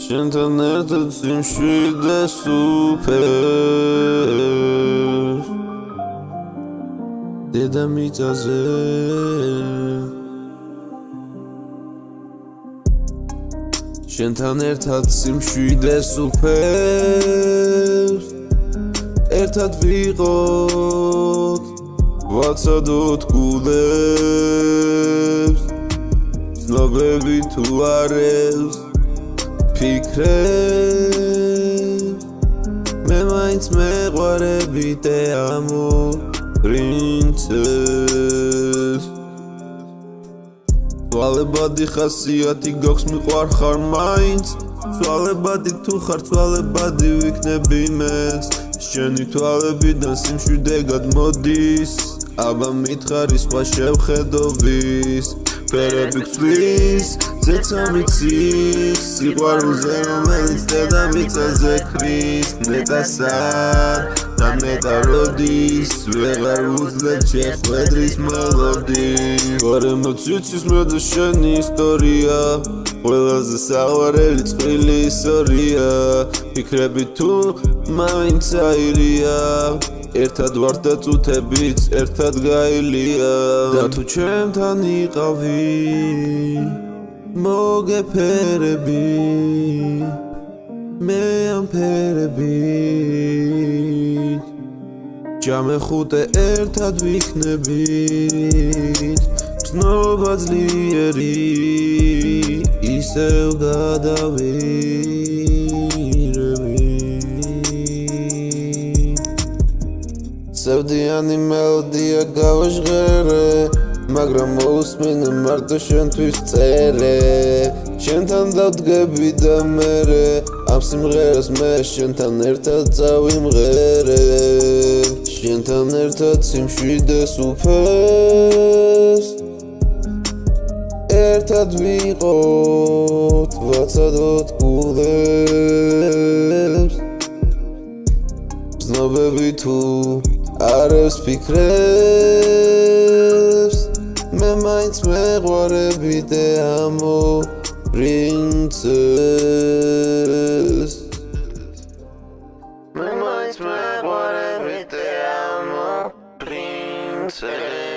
შენთან ერთად სიმშვიდე სუფერს დედამიწაზე შენთან ერთად სიმშვიდე სუფერს ერთად ვიყოთ ვაცადოთ გულებს ცნობები თუ არევს ფიქრებს მე მაინც მეყვარები te amo princess ცვალებადი ხასიათი გვაქვს მიყვარ ხარ მაინც ცვალებადი თუ ხარ ცვალებადი ვიქნები მეც შენი თვალებიდან სიმშვიდე გადმოდის აბა მითხარი სხვა შევხედო ვის ფერები გწვის ზეცა მიცის სიყვარულზე რომელიც დედამიწაზე ქრის ნეტასად და ნეტა როდის ვეღარ უძლებ შეხვედრის მელოდიის ვარ ემოციის მე და შენი ისტორია ყველაზე საყვარელი წყვილი ისტორია ფიქრები თუ მაინც აირია ერთად ვართ და წუთებიც ერთად გაილია და თუ ჩემთან იყავი მოგეფერები მე ამ ფერებით ჯამეხუტე ერთად ვიქნებით გრძნობა ძლიერი ისევ გადავირები სევდიანი მელოდია გავაჟღერე მაგრამ მოусმინე მარტო შენთვის წერე შენთან დავდგები და მერე ამ სიმღერას მე შენთან ერთად წავიმღერებ შენთან ერთად სიმშვიდე სუფერს ერთად ვიყოთ ვაცადოთ გულებს ცნობები თუ არევს ფიქრებს მე მაინც მეყვარები te amo princess მე მაინც მეყვარები te amo princess